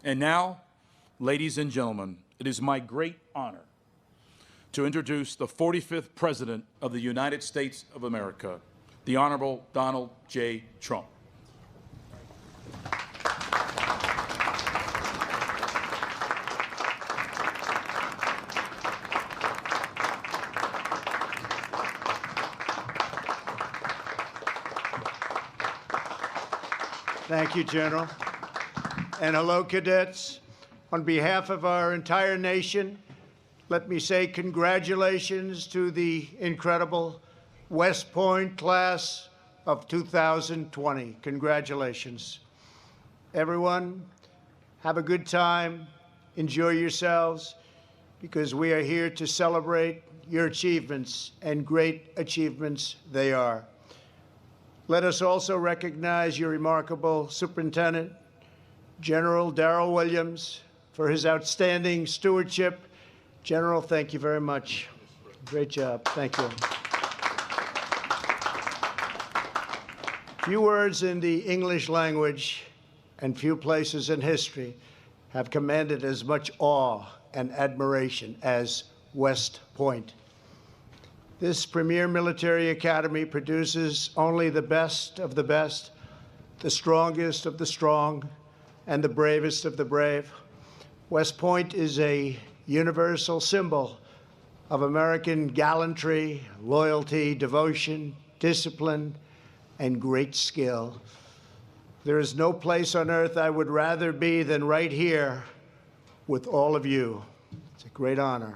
And now, ladies and gentlemen, it is my great honor to introduce the 45th President of the United States of America, the Honorable Donald J. Trump. Thank you, General. And hello, cadets. On behalf of our entire nation, let me say congratulations to the incredible West Point class of 2020. Congratulations. Everyone, have a good time, enjoy yourselves, because we are here to celebrate your achievements, and great achievements they are. Let us also recognize your remarkable Superintendent, General Darrell Williams, for his outstanding stewardship. General, thank you very much. Great job. Thank you. Few words in the English language and few places in history have commanded as much awe and admiration as West Point. This premier military academy produces only the best of the best, the strongest of the strong, and the bravest of the brave. West Point is a universal symbol of American gallantry, loyalty, devotion, discipline, and great skill. There is no place on earth I would rather be than right here with all of you. It's a great honor.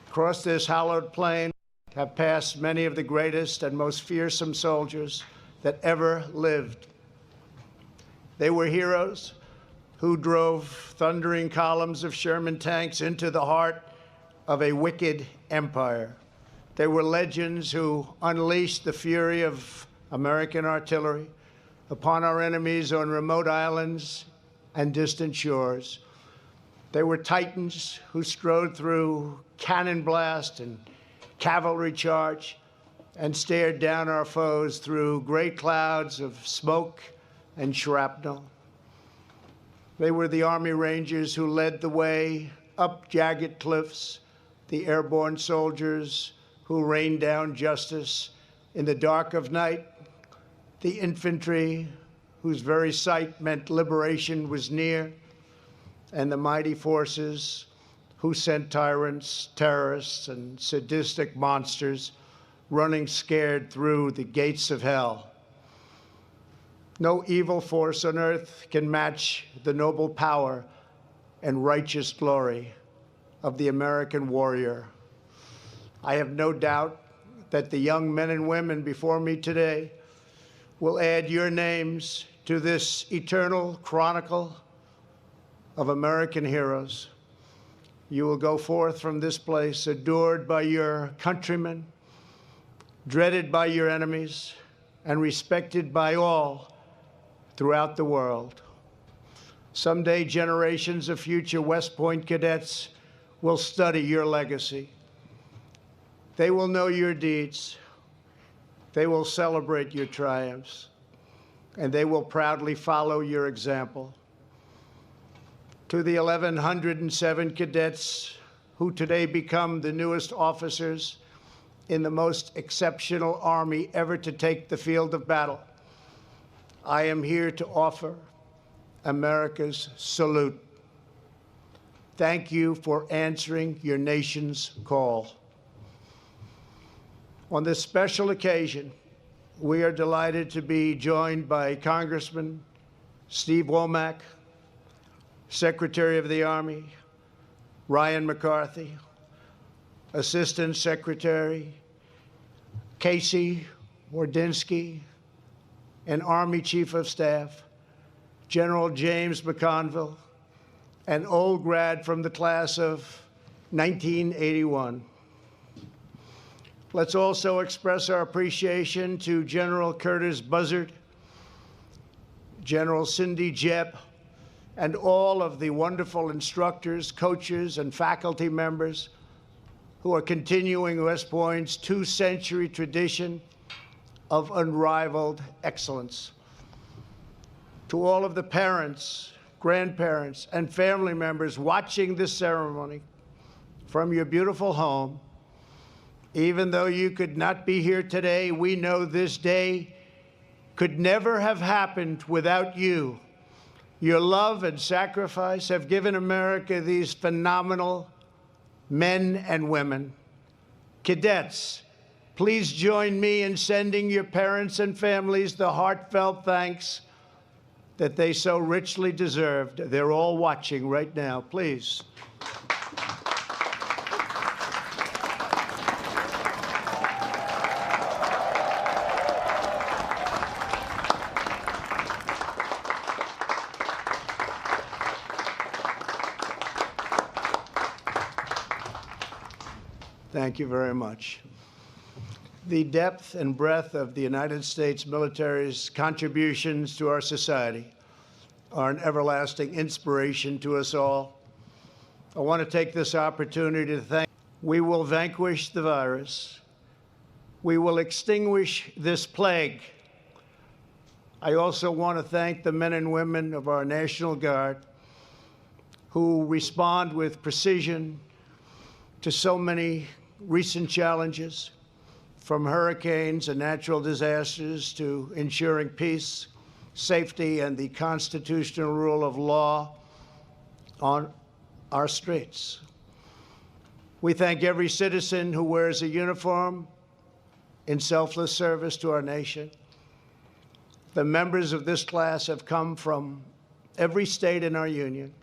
Across this hallowed plain have passed many of the greatest and most fearsome soldiers that ever lived. They were heroes who drove thundering columns of Sherman tanks into the heart of a wicked empire. They were legends who unleashed the fury of American artillery upon our enemies on remote islands and distant shores. They were titans who strode through cannon blast and cavalry charge and stared down our foes through great clouds of smoke and shrapnel. They were the Army Rangers who led the way up jagged cliffs, the airborne soldiers who rained down justice in the dark of night, the infantry whose very sight meant liberation was near, and the mighty forces who sent tyrants, terrorists, and sadistic monsters running scared through the gates of hell. No evil force on earth can match the noble power and righteous glory of the American warrior. I have no doubt that the young men and women before me today will add your names to this eternal chronicle of American heroes. You will go forth from this place adored by your countrymen, dreaded by your enemies, and respected by all throughout the world. Someday, generations of future West Point cadets will study your legacy. They will know your deeds. They will celebrate your triumphs, and they will proudly follow your example. To the 1,107 cadets who today become the newest officers in the most exceptional Army ever to take the field of battle, I am here to offer America's salute. Thank you for answering your nation's call. On this special occasion, we are delighted to be joined by Congressman Steve Womack, Secretary of the Army Ryan McCarthy, Assistant Secretary Casey Wardinsky, and Army Chief of Staff General James McConville, an old grad from the class of 1981. Let's also express our appreciation to General Curtis Buzzard, General Cindy Jebb, and all of the wonderful instructors, coaches, and faculty members who are continuing West Point's two-century tradition of unrivaled excellence. To all of the parents, grandparents, and family members watching this ceremony from your beautiful home. Even though you could not be here today, we know this day could never have happened without you. Your love and sacrifice have given America these phenomenal men and women. Cadets, please join me in sending your parents and families the heartfelt thanks that they so richly deserved. They're all watching right now. Please. Thank you very much. The depth and breadth of the United States military's contributions to our society are an everlasting inspiration to us all. I want to take this opportunity to thank. We will vanquish the virus. We will extinguish this plague. I also want to thank the men and women of our National Guard who respond with precision to so many recent challenges, from hurricanes and natural disasters to ensuring peace, safety, and the constitutional rule of law on our streets. We thank every citizen who wears a uniform in selfless service to our nation. The members of this class have come from every state in our union.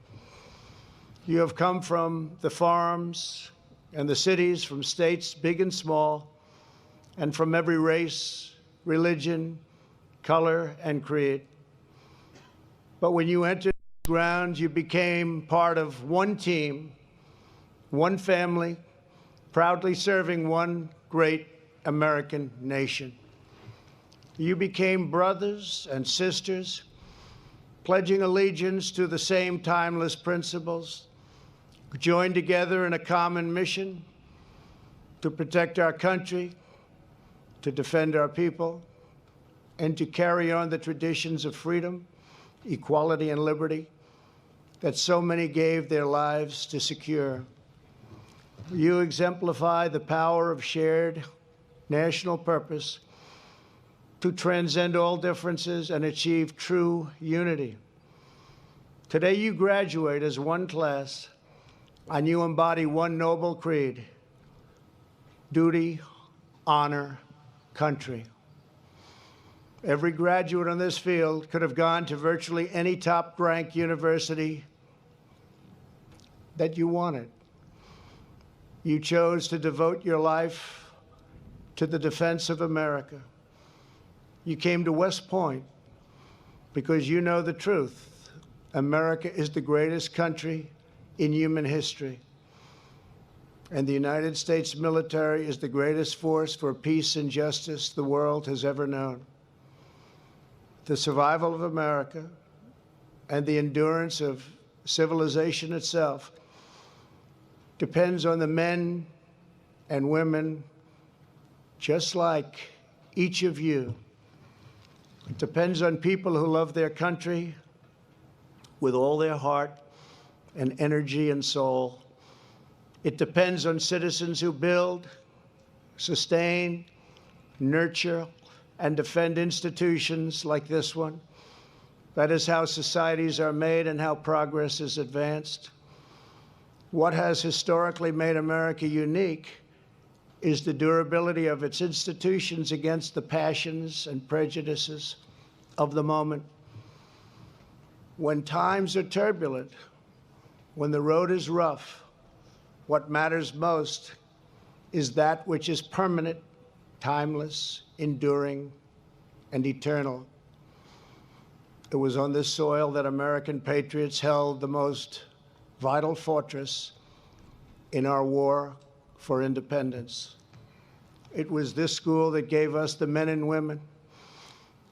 You have come from the farms and the cities, from states big and small, and from every race, religion, color, and creed. But when you entered the grounds, you became part of one team, one family, proudly serving one great American nation. You became brothers and sisters, pledging allegiance to the same timeless principles, joined together in a common mission to protect our country, to defend our people, and to carry on the traditions of freedom, equality, and liberty that so many gave their lives to secure. You exemplify the power of shared national purpose to transcend all differences and achieve true unity. Today you graduate as one class, and you embody one noble creed: duty, honor, country. Every graduate on this field could have gone to virtually any top-ranked university that you wanted. You chose to devote your life to the defense of America. You came to West Point because you know the truth. America is the greatest country in human history, and the United States military is the greatest force for peace and justice the world has ever known. The survival of America and the endurance of civilization itself depends on the men and women just like each of you. It depends on people who love their country with all their heart and energy and soul. It depends on citizens who build, sustain, nurture, and defend institutions like this one. That is how societies are made and how progress is advanced. What has historically made America unique is the durability of its institutions against the passions and prejudices of the moment. When times are turbulent, when the road is rough, what matters most is that which is permanent, timeless, enduring, and eternal. It was on this soil that American patriots held the most vital fortress in our war for independence. It was this school that gave us the men and women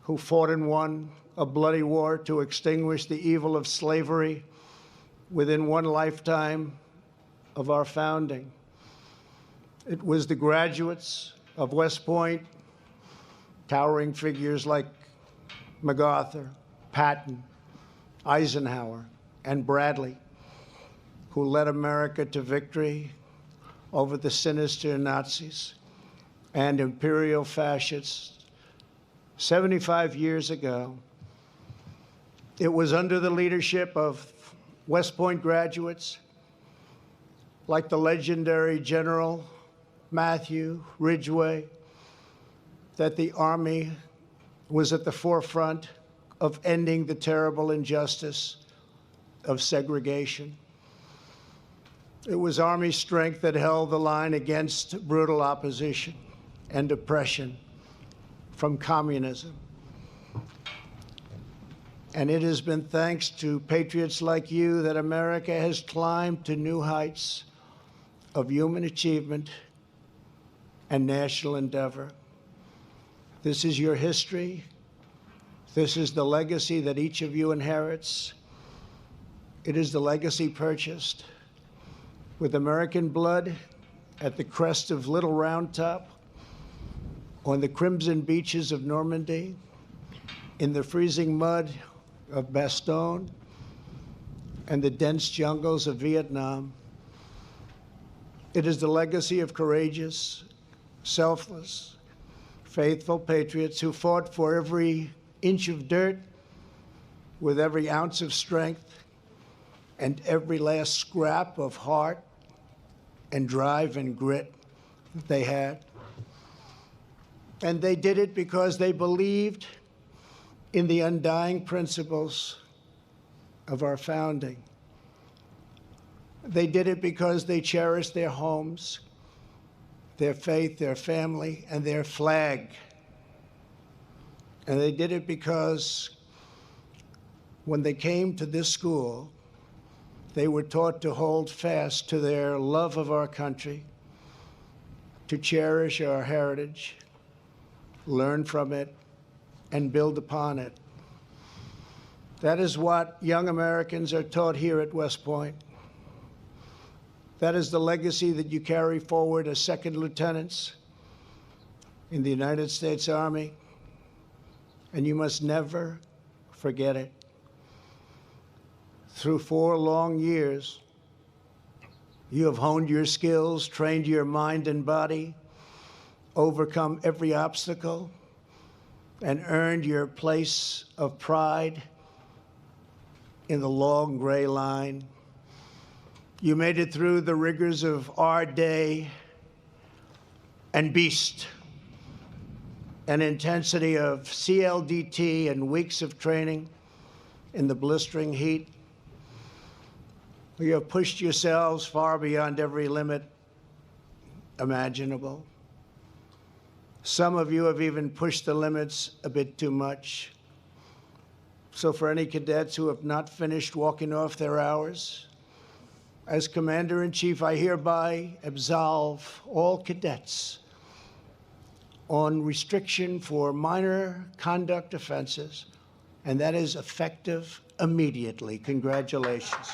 who fought and won a bloody war to extinguish the evil of slavery within one lifetime of our founding. It was the graduates of West Point, towering figures like MacArthur, Patton, Eisenhower, and Bradley, who led America to victory over the sinister Nazis and imperial fascists 75 years ago. It was under the leadership of West Point graduates like the legendary General Matthew Ridgway that the Army was at the forefront of ending the terrible injustice of segregation. It was Army strength that held the line against brutal opposition and oppression from communism. And it has been thanks to patriots like you that America has climbed to new heights of human achievement and national endeavor. This is your history. This is the legacy that each of you inherits. It is the legacy purchased with American blood at the crest of Little Round Top, on the crimson beaches of Normandy, in the freezing mud of Bastogne, and the dense jungles of Vietnam. It is the legacy of courageous, selfless, faithful patriots who fought for every inch of dirt with every ounce of strength and every last scrap of heart and drive and grit that they had. And they did it because they believed in the undying principles of our founding. They did it because they cherished their homes, their faith, their family, and their flag. And they did it because when they came to this school, they were taught to hold fast to their love of our country, to cherish our heritage, learn from it, and build upon it. That is what young Americans are taught here at West Point. That is the legacy that you carry forward as second lieutenants in the United States Army, and you must never forget it. Through 4 long years, you have honed your skills, trained your mind and body, overcome every obstacle, and earned your place of pride in the long gray line. You made it through the rigors of our day and beast, an intensity of CLDT and weeks of training in the blistering heat. You have pushed yourselves far beyond every limit imaginable. Some of you have even pushed the limits a bit too much. So for any cadets who have not finished walking off their hours, as Commander-in-Chief, I hereby absolve all cadets on restriction for minor conduct offenses, and that is effective immediately. Congratulations.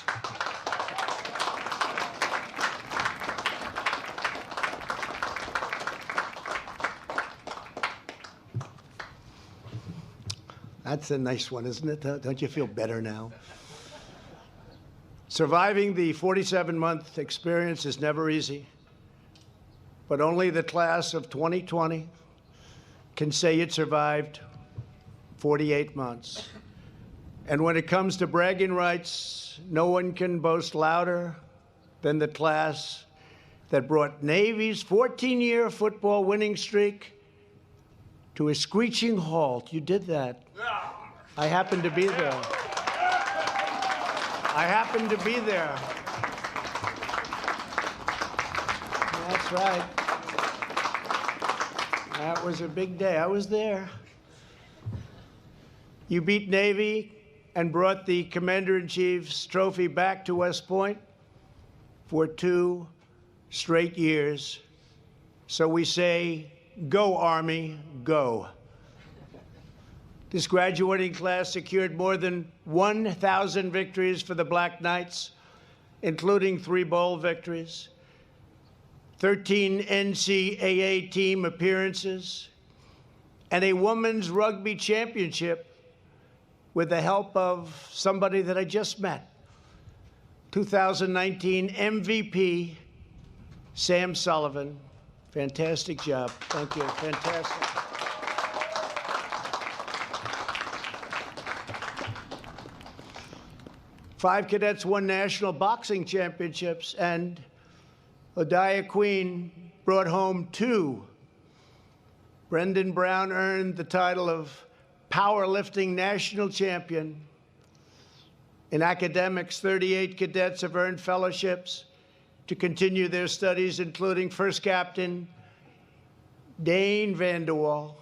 That's a nice one, isn't it? Don't you feel better now? Surviving the 47-month experience is never easy, but only the class of 2020 can say it survived 48 months. And when it comes to bragging rights, no one can boast louder than the class that brought Navy's 14-year football winning streak to a screeching halt. You did that. I happened to be there. I happened to be there. That's right. That was a big day. I was there. You beat Navy and brought the Commander-in-Chief's trophy back to West Point for 2 straight years. So we say, go, Army, go. This graduating class secured more than 1,000 victories for the Black Knights, including 3 bowl victories, 13 NCAA team appearances, and a women's rugby championship with the help of somebody that I just met, 2019 MVP, Sam Sullivan. Fantastic job. Thank you. Fantastic. Five cadets won national boxing championships, and Odia Queen brought home two. Brendan Brown earned the title of powerlifting national champion. In academics, 38 cadets have earned fellowships to continue their studies, including First Captain Dane Vanderwall,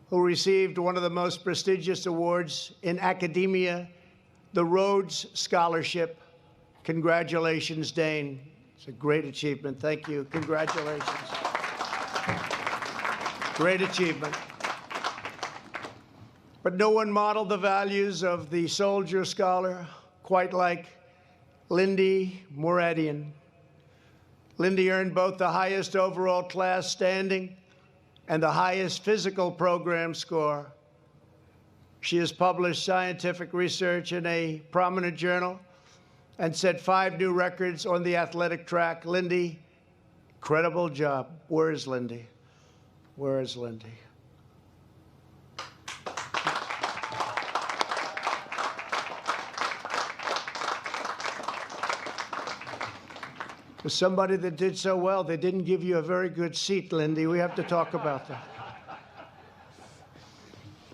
who received one of the most prestigious awards in academia, the Rhodes Scholarship. Congratulations, Dane. It's a great achievement. Thank you. Congratulations. Great achievement. But no one modeled the values of the soldier scholar quite like Lindy Moradian. Lindy earned both the highest overall class standing and the highest physical program score. She has published scientific research in a prominent journal and set 5 new records on the athletic track. Lindy, incredible job. Where is Lindy? Where is Lindy? For somebody that did so well, they didn't give you a very good seat, Lindy. We have to talk about that.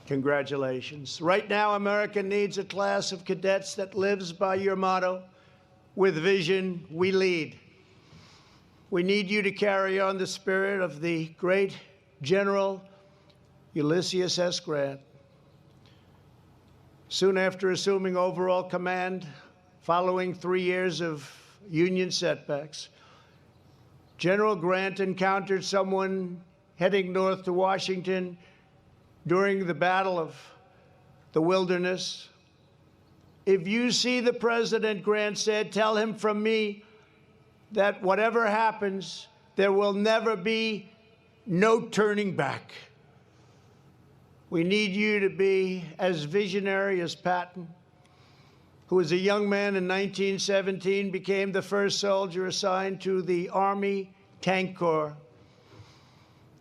Congratulations. Right now, America needs a class of cadets that lives by your motto, with vision, we lead. We need you to carry on the spirit of the great General Ulysses S. Grant. Soon after assuming overall command, following 3 years of Union setbacks, General Grant encountered someone heading north to Washington during the Battle of the Wilderness. If you see the president, Grant said, tell him from me that whatever happens, there will never be no turning back. We need you to be as visionary as Patton, who as a young man in 1917 became the first soldier assigned to the Army Tank Corps.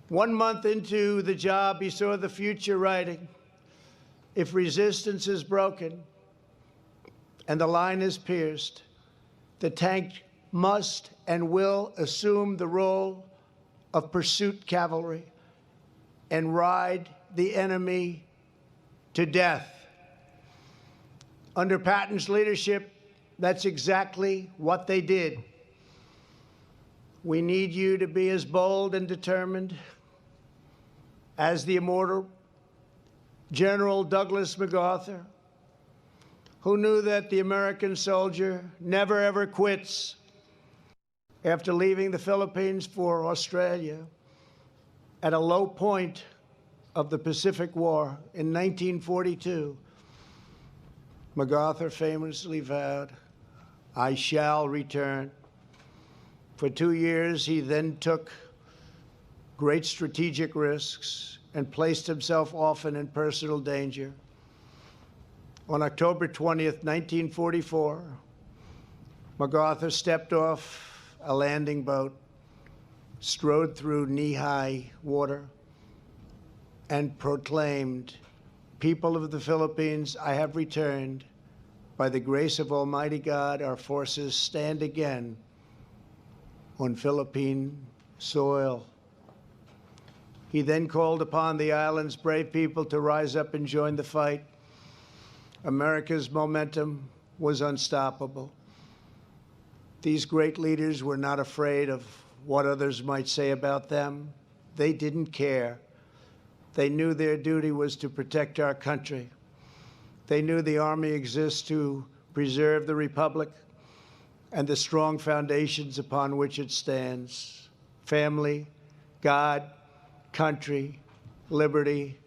1 month into the job, he saw the future writing. If resistance is broken and the line is pierced, the tank must and will assume the role of pursuit cavalry and ride the enemy to death. Under Patton's leadership, that's exactly what they did. We need you to be as bold and determined as the immortal General Douglas MacArthur, who knew that the American soldier never ever quits. After leaving the Philippines for Australia at a low point of the Pacific War in 1942, MacArthur famously vowed, I shall return. For 2 years, he then took great strategic risks and placed himself often in personal danger. On October 20th, 1944, MacArthur stepped off a landing boat, strode through knee-high water, and proclaimed, people of the Philippines, I have returned. By the grace of Almighty God, our forces stand again on Philippine soil. He then called upon the island's brave people to rise up and join the fight. America's momentum was unstoppable. These great leaders were not afraid of what others might say about them. They didn't care. They knew their duty was to protect our country. They knew the Army exists to preserve the Republic and the strong foundations upon which it stands: family, God, country, liberty,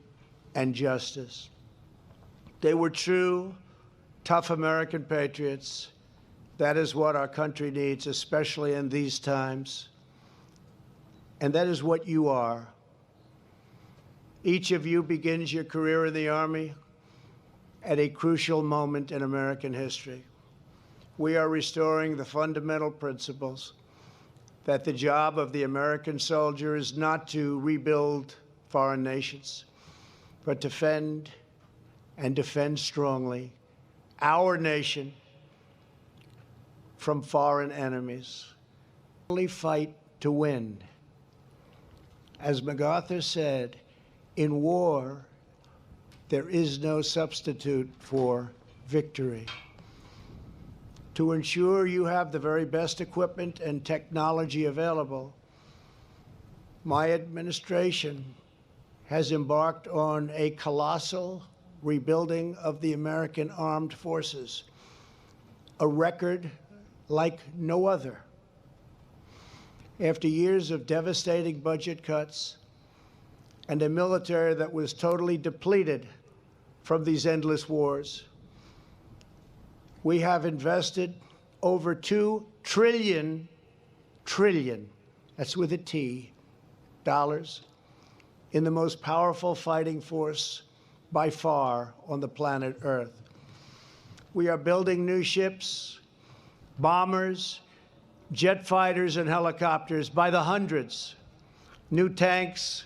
and justice. They were true, tough American patriots. That is what our country needs, especially in these times. And that is what you are. Each of you begins your career in the Army at a crucial moment in American history. we are restoring the fundamental principles that the job of the American soldier is not to rebuild foreign nations, but to defend and defend strongly our nation from foreign enemies. Only fight to win. As MacArthur said, in war, there is no substitute for victory. To ensure you have the very best equipment and technology available, my administration has embarked on a colossal rebuilding of the American armed forces, a record like no other. After years of devastating budget cuts and a military that was totally depleted from these endless wars, we have invested over $2 trillion, that's with a T, dollars, in the most powerful fighting force by far on the planet Earth. We are building new ships, bombers, jet fighters, and helicopters by the hundreds, new tanks,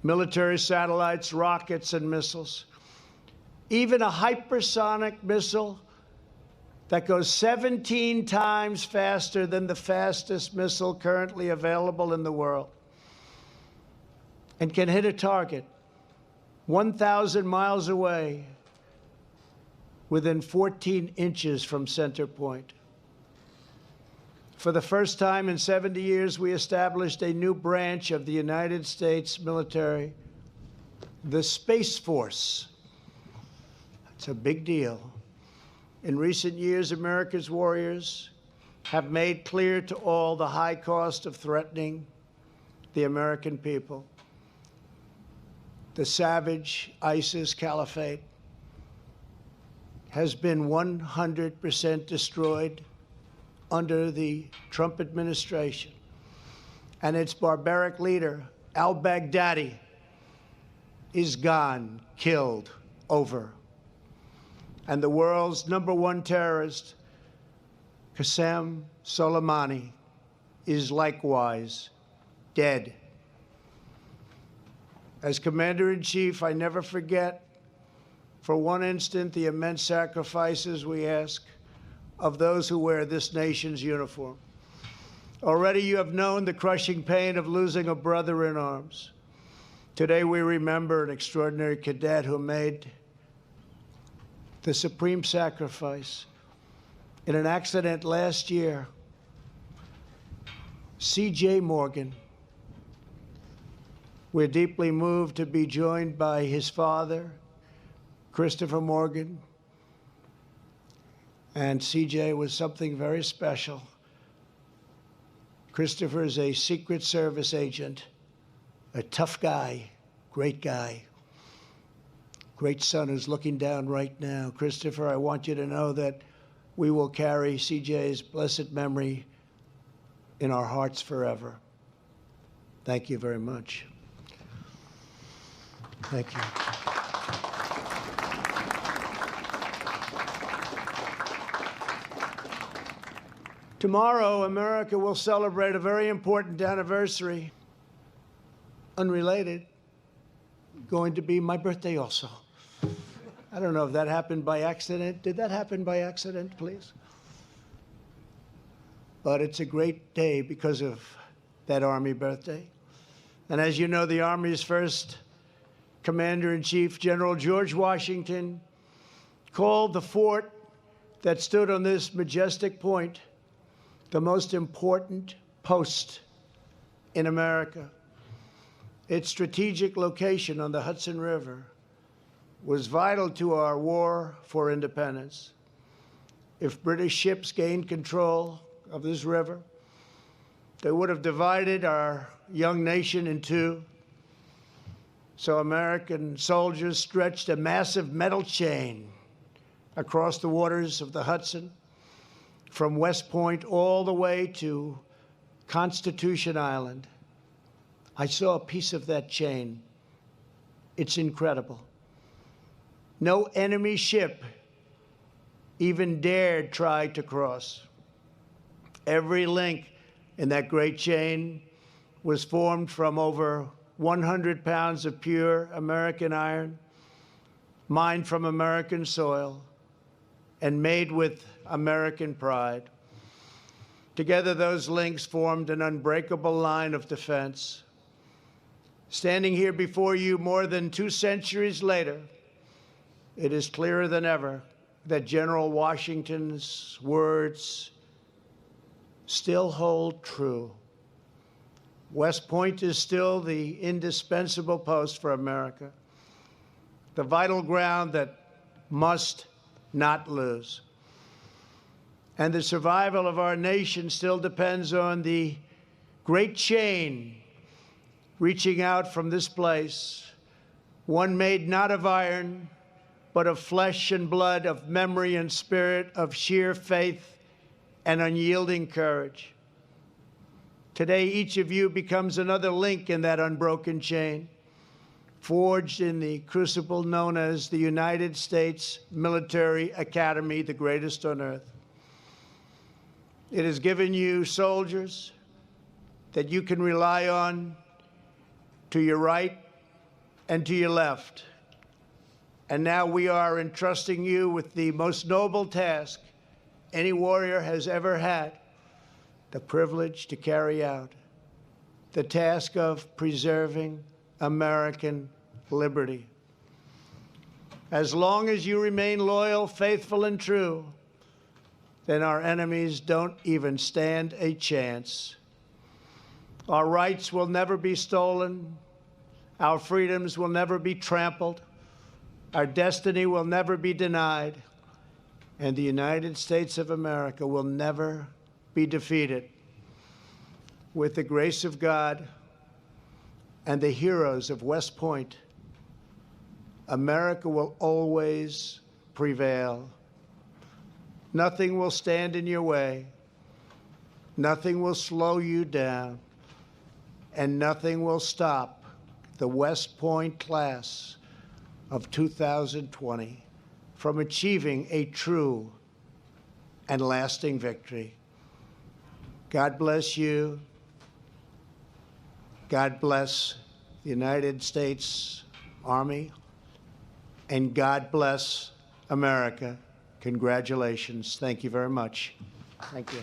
military satellites, rockets, and missiles. Even a hypersonic missile that goes 17 times faster than the fastest missile currently available in the world and can hit a target 1,000 miles away within 14 inches from center point. For the first time in 70 years, we established a new branch of the United States military, the Space Force. It's a big deal. In recent years, America's warriors have made clear to all the high cost of threatening the American people. The savage ISIS caliphate has been 100% destroyed under the Trump administration, and its barbaric leader, al-Baghdadi, is gone, killed, over. And the world's #1 terrorist, Qasem Soleimani, is likewise dead. As Commander-in-Chief, I never forget for one instant the immense sacrifices we ask of those who wear this nation's uniform. Already you have known the crushing pain of losing a brother in arms. Today we remember an extraordinary cadet who made the supreme sacrifice in an accident last year. C.J. Morgan. We're deeply moved to be joined by his father, Christopher Morgan. And C.J. was something very special. Christopher is a Secret Service agent, a tough guy, great guy. Great son who's looking down right now. Christopher, I want you to know that we will carry CJ's blessed memory in our hearts forever. Thank you very much. Thank you. Tomorrow, America will celebrate a very important anniversary. Unrelated, going to be my birthday also. I don't know if that happened by accident. Did that happen by accident, please? But it's a great day because of that Army birthday. And as you know, the Army's first Commander-in-Chief, General George Washington, called the fort that stood on this majestic point the most important post in America. Its strategic location on the Hudson River was vital to our war for independence. If British ships gained control of this river, they would have divided our young nation in two. So American soldiers stretched a massive metal chain across the waters of the Hudson from West Point all the way to Constitution Island. I saw a piece of that chain. It's incredible. No enemy ship even dared try to cross. Every link in that great chain was formed from over 100 pounds of pure American iron, mined from American soil, and made with American pride. Together, those links formed an unbreakable line of defense. Standing here before you more than 2 centuries later, it is clearer than ever that General Washington's words still hold true. West Point is still the indispensable post for America, the vital ground that must not lose. And the survival of our nation still depends on the great chain reaching out from this place, one made not of iron, but of flesh and blood, of memory and spirit, of sheer faith and unyielding courage. Today, each of you becomes another link in that unbroken chain, forged in the crucible known as the United States Military Academy, the greatest on earth. It has given you soldiers that you can rely on to your right and to your left. And now we are entrusting you with the most noble task any warrior has ever had, the privilege to carry out, the task of preserving American liberty. As long as you remain loyal, faithful, and true, then our enemies don't even stand a chance. Our rights will never be stolen. Our freedoms will never be trampled. Our destiny will never be denied. And the United States of America will never be defeated. With the grace of God and the heroes of West Point, America will always prevail. Nothing will stand in your way. Nothing will slow you down. And nothing will stop the West Point class of 2020 from achieving a true and lasting victory. God bless you. God bless the United States Army. And God bless America. Congratulations. Thank you very much. Thank you.